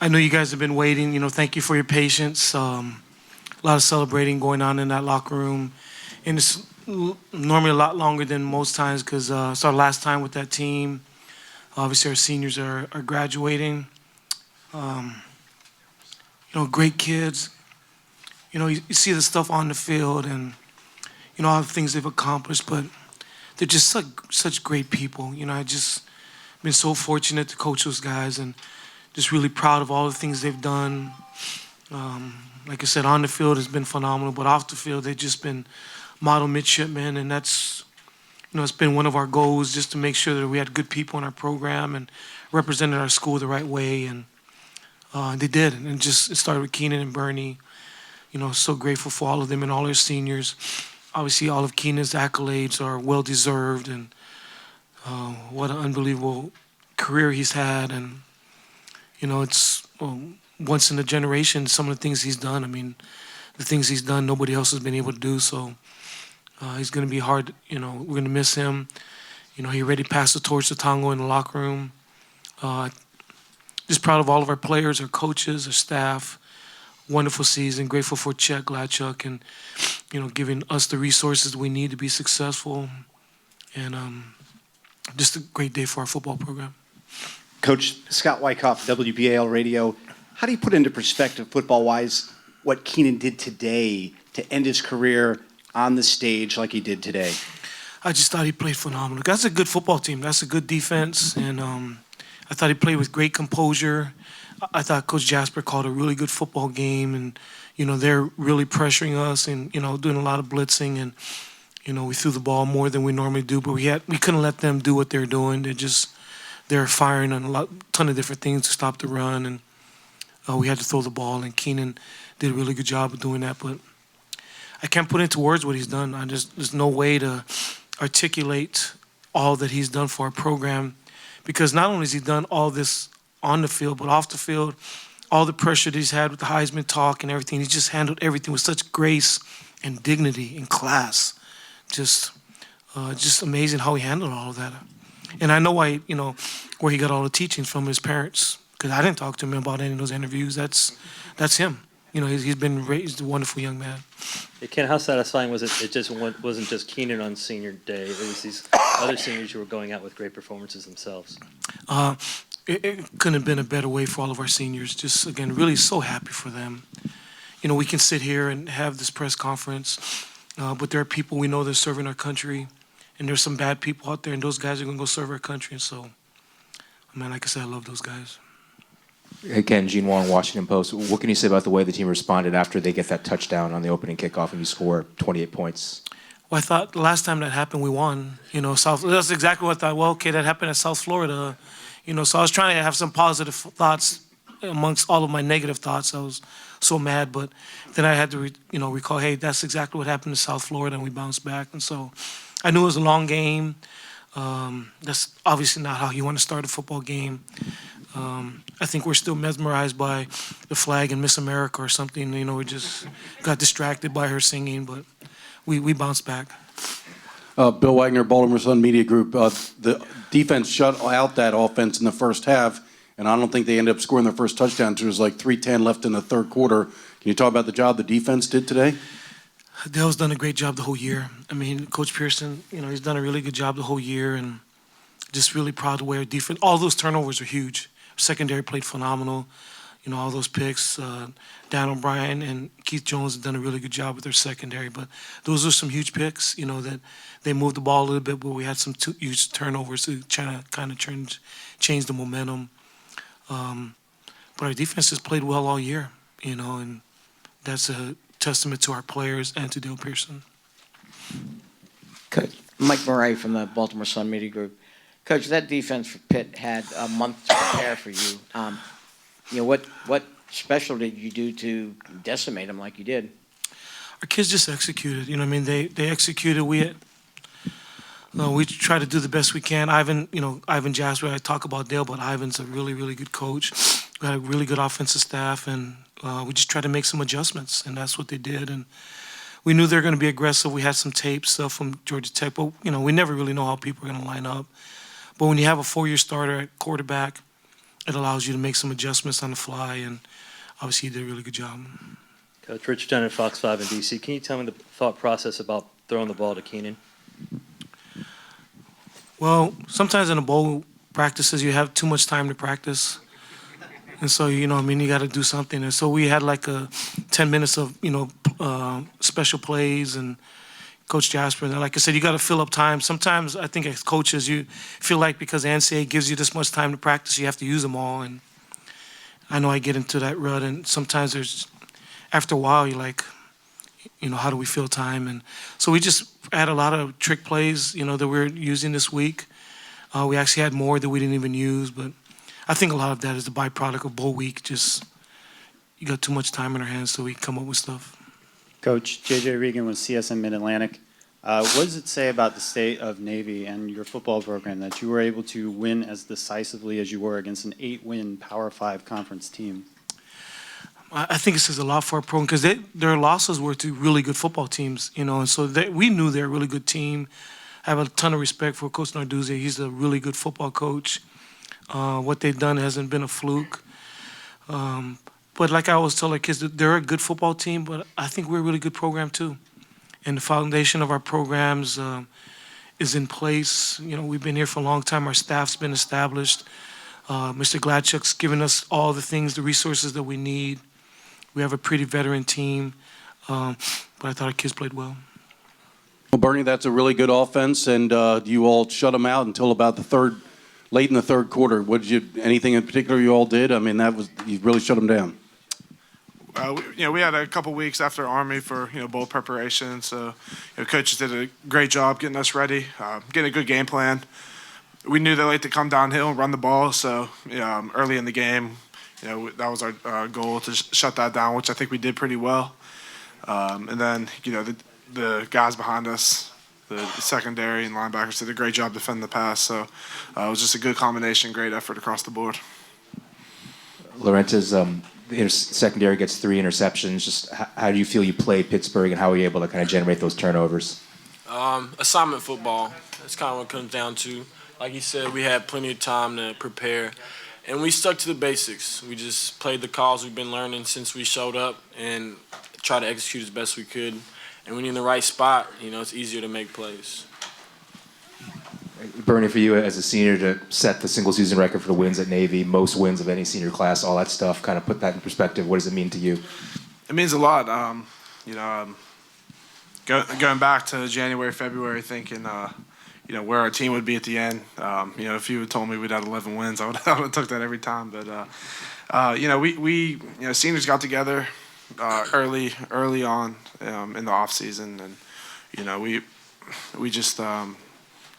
I know you guys have been waiting. Thank you for your patience. A lot of celebrating going on in that locker room. And it's normally a lot longer than most times because it's our last time with that team. Obviously, our seniors are graduating. Great kids. You see the stuff on the field and, all the things they've accomplished, but they're just such great people. I just been so fortunate to coach those guys and just really proud of all the things they've done. Like I said, on the field has been phenomenal, but off the field, they've just been model midshipmen, and that's, it's been one of our goals just to make sure that we had good people in our program and represented our school the right way, and they did. And it started with Keenan and Bernie. So grateful for all of them and all their seniors. Obviously, all of Keenan's accolades are well-deserved, and what an unbelievable career he's had. And, it's once in a generation, some of the things he's done. I mean, the things he's done, nobody else has been able to do. So he's going to be hard. We're going to miss him. He already passed the torch to Toneo in the locker room. Just proud of all of our players, our coaches, our staff. Wonderful season. Grateful for Chet Gladchuk and, giving us the resources we need to be successful. And just a great day for our football program. Coach Scott Wyckoff, WBAL Radio. How do you put into perspective, football-wise, what Keenan did today to end his career on the stage like he did today? I just thought he played phenomenal. That's a good football team. That's a good defense. And I thought he played with great composure. I thought Coach Jasper called a really good football game. And, they're really pressuring us and, doing a lot of blitzing. And, we threw the ball more than we normally do. But we couldn't let them do what they're doing. They're firing on a ton of different things to stop the run. And we had to throw the ball. And Keenan did a really good job of doing that. But I can't put into words what he's done. There's no way to articulate all that he's done for our program, because not only has he done all this on the field, but off the field, all the pressure that he's had with the Heisman talk and everything, he's just handled everything with such grace and dignity and class. Just amazing how he handled all of that. And I know why, where he got all the teachings from his parents, because I didn't talk to him about any of those interviews. That's him. He's been raised a wonderful young man. Hey, Ken, how satisfying was it? It just wasn't just Keenan on senior day. It was these other seniors who were going out with great performances themselves. It couldn't have been a better way for all of our seniors. Just, again, really so happy for them. We can sit here and have this press conference, but there are people we know that are serving our country, and there's some bad people out there, and those guys are going to go serve our country. And so, like I said, I love those guys. Hey, Ken, Gene Wong, Washington Post. What can you say about the way the team responded after they get that touchdown on the opening kickoff and you score 28 points? Well, I thought the last time that happened, we won. That's exactly what I thought. Well, okay, that happened at South Florida. So I was trying to have some positive thoughts amongst all of my negative thoughts. I was so mad, but then I had to, recall, hey, that's exactly what happened in South Florida, and we bounced back. And so I knew it was a long game. That's obviously not how you want to start a football game. I think we're still mesmerized by the flag and Miss America or something. We just got distracted by her singing, but we bounced back. Bill Wagner, Baltimore Sun Media Group. The defense shut out that offense in the first half, and I don't think they ended up scoring their first touchdown. There was like 3:10 left in the third quarter. Can you talk about the job the defense did today? Dale's done a great job the whole year. Coach Pearson, he's done a really good job the whole year, and just really proud of the way our defense. All those turnovers are huge. Secondary played phenomenal. All those picks. Dan O'Brien and Keith Jones have done a really good job with their secondary. But those are some huge picks, that they moved the ball a little bit, but we had some huge turnovers to try to kind of change the momentum. But our defense has played well all year, and that's a testament to our players and to Dale Pearson. Coach Mike Murray from the Baltimore Sun Media Group. Coach, that defense for Pitt had a month to prepare for you. What special did you do to decimate them like you did? Our kids just executed. They executed. We try to do the best we can. Ivan Jasper. I talk about Dale, but Ivan's a really, really good coach. We had a really good offensive staff, and we just tried to make some adjustments, and that's what they did. And we knew they were going to be aggressive. We had some tape stuff from Georgia Tech, but we never really know how people are going to line up. But when you have a four-year starter at quarterback, it allows you to make some adjustments on the fly, and obviously he did a really good job. Coach Richard Dunn at Fox 5 in D.C. Can you tell me the thought process about throwing the ball to Keenan? Well, sometimes in the bowl practices, you have too much time to practice. And so, you got to do something. And so we had like 10 minutes of, special plays, and Coach Jasper. And like I said, you got to fill up time. Sometimes I think as coaches, you feel like because the NCAA gives you this much time to practice, you have to use them all. And I know I get into that rut, and sometimes after a while, you're like, how do we fill time? And so we just had a lot of trick plays, that we're using this week. We actually had more that we didn't even use, but I think a lot of that is the byproduct of bowl week. Just you got too much time in our hands, so we come up with stuff. Coach, J.J. Regan with CSM Mid-Atlantic. What does it say about the state of Navy and your football program that you were able to win as decisively as you were against an 8-win Power 5 conference team? I think it says a lot for our program because their losses were to really good football teams, and so we knew they're a really good team. I have a ton of respect for Coach Narduzzi. He's a really good football coach. What they've done hasn't been a fluke. But like I always tell our kids, they're a good football team, but I think we're a really good program too. And the foundation of our programs is in place. We've been here for a long time. Our staff's been established. Mr. Gladchuk's given us all the things, the resources that we need. We have a pretty veteran team, but I thought our kids played well. Well, Bernie, that's a really good offense, and you all shut them out until about late in the third quarter. Anything in particular you all did? I mean, you really shut them down. We had a couple weeks after Army for bowl preparation, so coaches did a great job getting us ready, getting a good game plan. We knew they like to come downhill and run the ball, so early in the game, that was our goal to shut that down, which I think we did pretty well. And then the guys behind us, the secondary and linebackers, did a great job defending the pass. So it was just a good combination, great effort across the board. Lorentez, the secondary gets 3 interceptions. Just how do you feel you played Pittsburgh, and how were you able to kind of generate those turnovers? Assignment football. That's kind of what it comes down to. Like you said, we had plenty of time to prepare, and we stuck to the basics. We just played the calls we've been learning since we showed up and tried to execute as best we could. And when you're in the right spot, it's easier to make plays. Bernie, for you as a senior to set the single season record for the wins at Navy, most wins of any senior class, all that stuff, kind of put that in perspective. What does it mean to you? It means a lot. Going back to January, February, thinking, where our team would be at the end. If you had told me we'd had 11 wins, I would have took that every time. But, we seniors got together early on in the off season, and we just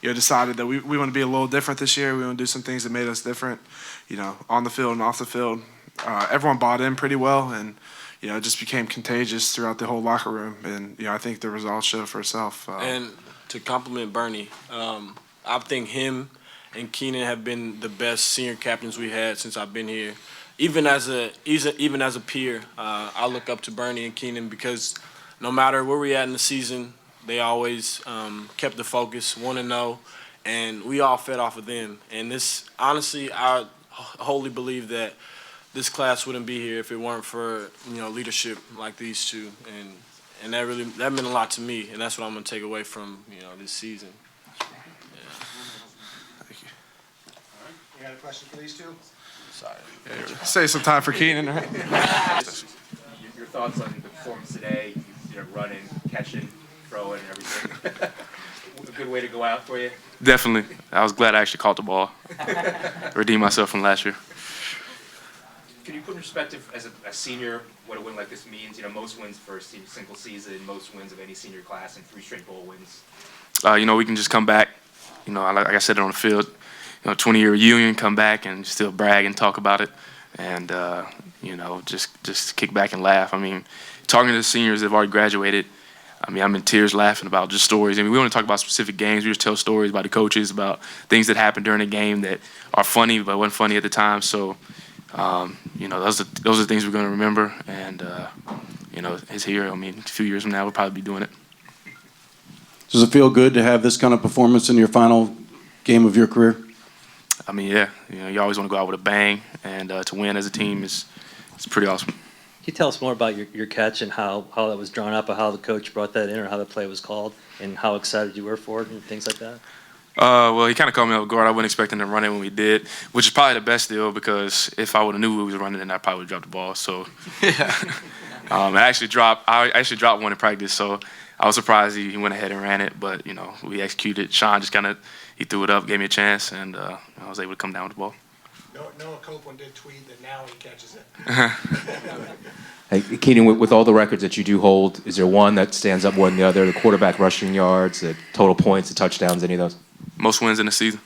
decided that we want to be a little different this year. We want to do some things that made us different, on the field and off the field. Everyone bought in pretty well, and it just became contagious throughout the whole locker room. And I think the results show for itself. And to compliment Bernie, I think him and Keenan have been the best senior captains we had since I've been here. Even as a peer, I look up to Bernie and Keenan because no matter where we at in the season, they always kept the focus, 1-0, and we all fed off of them. And this, honestly, I wholly believe that this class wouldn't be here if it weren't for leadership like these two, and that meant a lot to me, and that's what I'm gonna take away from this season. Yeah. Thank you. All right. You got a question for these two? Sorry. Save some time for Keenan, right? Your thoughts on the performance today? Running, catching, throwing, and everything. A good way to go out for you. Definitely. I was glad I actually caught the ball. Redeemed myself from last year. Can you put in perspective as a senior what a win like this means? Most wins for a single season, most wins of any senior class, and 3 straight bowl wins. We can just come back. Like I said it on the field. 20-year reunion, come back and still brag and talk about it, and just kick back and laugh. I mean, talking to the seniors that have already graduated, I'm in tears laughing about just stories. We don't talk about specific games. We just tell stories about the coaches, about things that happened during the game that are funny but wasn't funny at the time. So, those are things we're going to remember. And, it's here. A few years from now, we'll probably be doing it. Does it feel good to have this kind of performance in your final game of your career? I mean, yeah, you always want to go out with a bang, and to win as a team is pretty awesome. Can you tell us more about your catch and how that was drawn up, or how the coach brought that in, or how the play was called, and how excited you were for it, and things like that? Well, he kind of caught me off guard. I wasn't expecting him to run it when we did, which is probably the best deal because if I would have knew we was running, then I probably would have dropped the ball. So, I actually dropped one in practice, so I was surprised he went ahead and ran it. But we executed. Sean just he threw it up, gave me a chance, and I was able to come down with the ball. Noah Copeland did tweet that now he catches it. Hey, Keenan, with all the records that you do hold, is there one that stands up more than the other? The quarterback rushing yards, the total points, the touchdowns, any of those? Most wins in the season.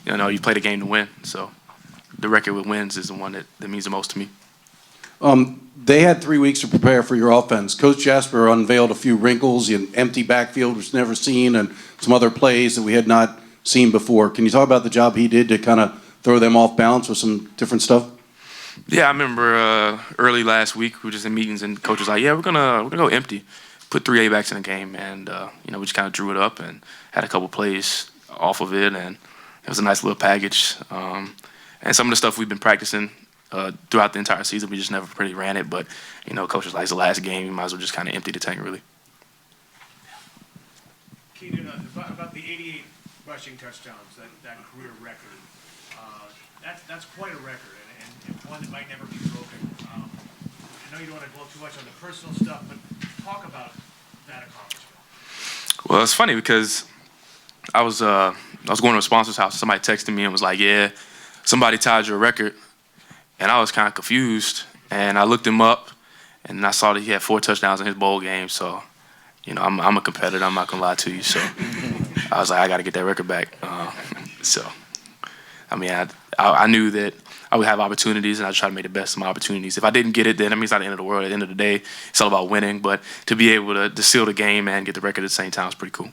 You play the game to win, so the record with wins is the one that means the most to me. They had 3 weeks to prepare for your offense. Coach Jasper unveiled a few wrinkles, an empty backfield, which was never seen, and some other plays that we had not seen before. Can you talk about the job he did to kind of throw them off balance with some different stuff? Yeah, I remember early last week we were just in meetings and coach was like, "Yeah, we're gonna go empty, put 3 A-backs in the game," and we just kind of drew it up and had a couple plays off of it, and it was a nice little package. And some of the stuff we've been practicing throughout the entire season, we just never really ran it. But coach was like, "It's the last game, you might as well just kind of empty the tank, really." Keenan, about the 88 rushing touchdowns, that career record, that's quite a record, and one that might never be broken. I know you don't want to dwell too much on the personal stuff, but talk about that accomplishment. Well, it's funny because I was going to a sponsor's house. Somebody texted me and was like, "Yeah, somebody tied your record," and I was kind of confused. And I looked him up, and I saw that he had 4 touchdowns in his bowl game. So, I'm a competitor. I'm not gonna lie to you. So, I was like, I got to get that record back. I knew that I would have opportunities, and I tried to make the best of my opportunities. If I didn't get it, then it's not the end of the world. At the end of the day, it's all about winning. But to be able to seal the game and get the record at the same time is pretty cool.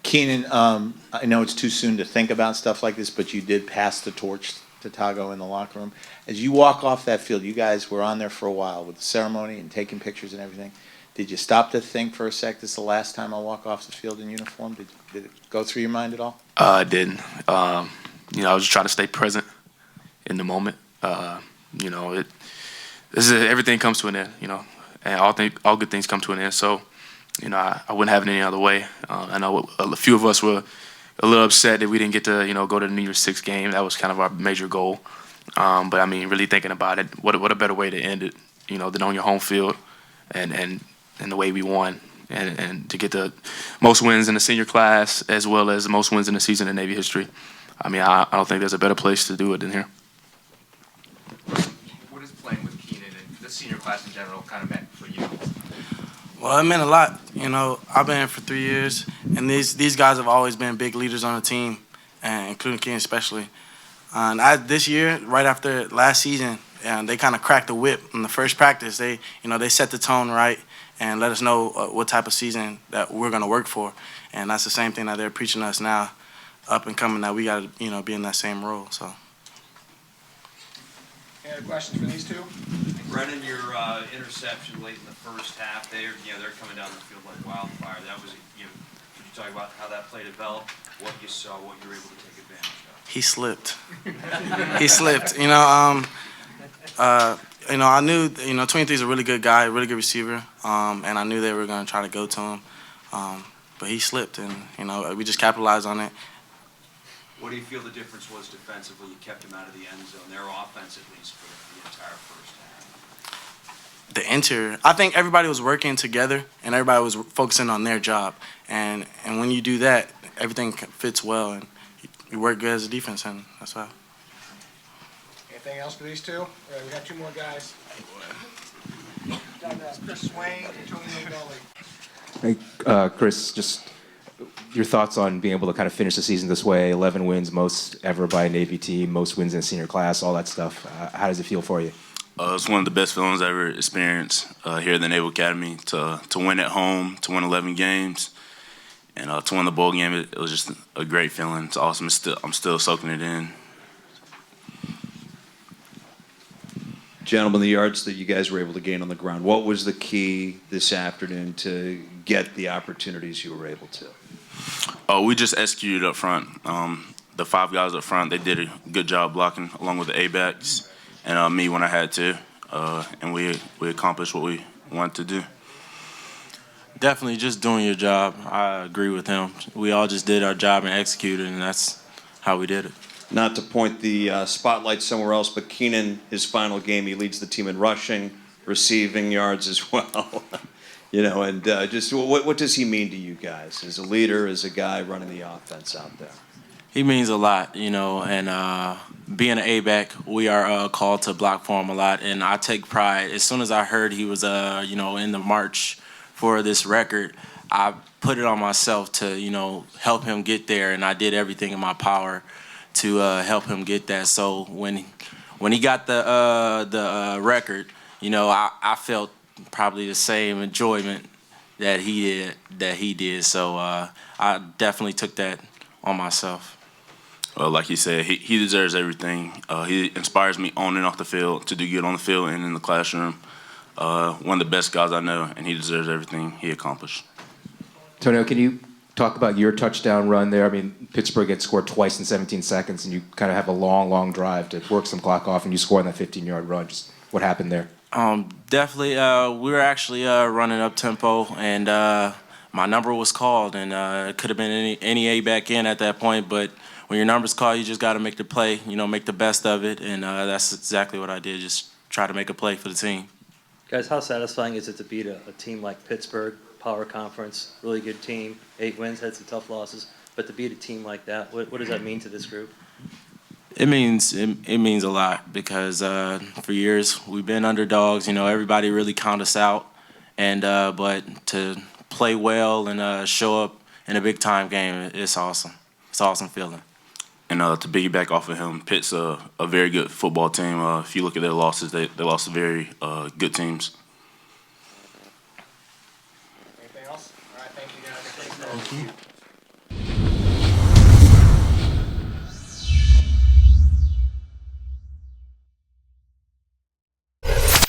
Keenan, I know it's too soon to think about stuff like this, but you did pass the torch to Tago in the locker room. As you walk off that field, you guys were on there for a while with the ceremony and taking pictures and everything. Did you stop to think for a sec, this is the last time I'll walk off the field in uniform? Did it go through your mind at all? I didn't. I was just trying to stay present in the moment. Everything comes to an end, and all good things come to an end. So, I wouldn't have it any other way. I know a few of us were a little upset that we didn't get to, go to the New Year's Six game. That was kind of our major goal. But I mean, really thinking about it, what a better way to end it, than on your home field, and the way we won, and to get the most wins in the senior class as well as the most wins in the season in Navy history. I mean, I don't think there's a better place to do it than here. What is playing with Keenan and the senior class in general kind of meant for you? Well, it meant a lot. I've been here for 3 years, and these guys have always been big leaders on the team, and including Keenan especially. And this year, right after last season, they kind of cracked the whip in the first practice. They set the tone right and let us know what type of season that we're going to work for. And that's the same thing that they're preaching us now, up and coming, that we got to be in that same role. So. Any other questions for these two? Brendon, your interception late in the first half, they're coming down the field like wildfire. That was, could you talk about how that play developed, what you saw, what you were able to take advantage of? He slipped. He slipped. I knew 23 is a really good guy, really good receiver, and I knew they were going to try to go to him, but he slipped, and we just capitalized on it. What do you feel the difference was defensively? You kept them out of the end zone, their offense at least for the entire first half. The interior, I think everybody was working together and everybody was focusing on their job, and when you do that, everything fits well, and you work good as a defense, and that's why. Anything else for these two? All right, we got 2 more guys. Chris Swain and Toneo Gulley. Hey, Chris, just your thoughts on being able to kind of finish the season this way, 11 wins, most ever by a Navy team, most wins in senior class, all that stuff. How does it feel for you? It's one of the best feelings I ever experienced here at the Naval Academy. To win at home, to win 11 games, and to win the bowl game, it was just a great feeling. It's awesome. I'm still soaking it in. Gentlemen, the yards that you guys were able to gain on the ground, what was the key this afternoon to get the opportunities you were able to? We just executed up front. the 5 guys up front, they did a good job blocking along with the A-backs and me when I had to. And we accomplished what we wanted to do. Definitely just doing your job. I agree with him. We all just did our job and executed, and that's how we did it. Not to point the spotlight somewhere else, but Keenan, his final game, he leads the team in rushing, receiving yards as well. And just what does he mean to you guys as a leader, as a guy running the offense out there? He means a lot, and being an A-back, we are called to block for him a lot, and I take pride. As soon as I heard he was, in the march for this record, I put it on myself to, help him get there, and I did everything in my power to help him get that. So when he got the record, I felt probably the same enjoyment that he did. So I definitely took that on myself. Like you said, he deserves everything. He inspires me on and off the field to do good on the field and in the classroom. One of the best guys I know, and he deserves everything he accomplished. Toneo, can you talk about your touchdown run there? I mean, Pittsburgh had scored twice in 17 seconds, and you kind of have a long, long drive to work some clock off, and you score on that 15-yard run. Just what happened there? Definitely, we were actually running up tempo, and my number was called, and it could have been any A-back in at that point, but when your number's called, you just got to make the play, make the best of it, and that's exactly what I did, just try to make a play for the team. Guys, how satisfying is it to beat a team like Pittsburgh, Power Conference, really good team, 8 wins, had some tough losses, but to beat a team like that, what does that mean to this group? It means a lot because for years we've been underdogs. Everybody really count us out, and but to play well and show up in a big time game, it's awesome. It's an awesome feeling. And to piggyback off of him, Pitt's a very good football team. If you look at their losses, they lost to very good teams. Anything else? All right, thank you guys. Thank you.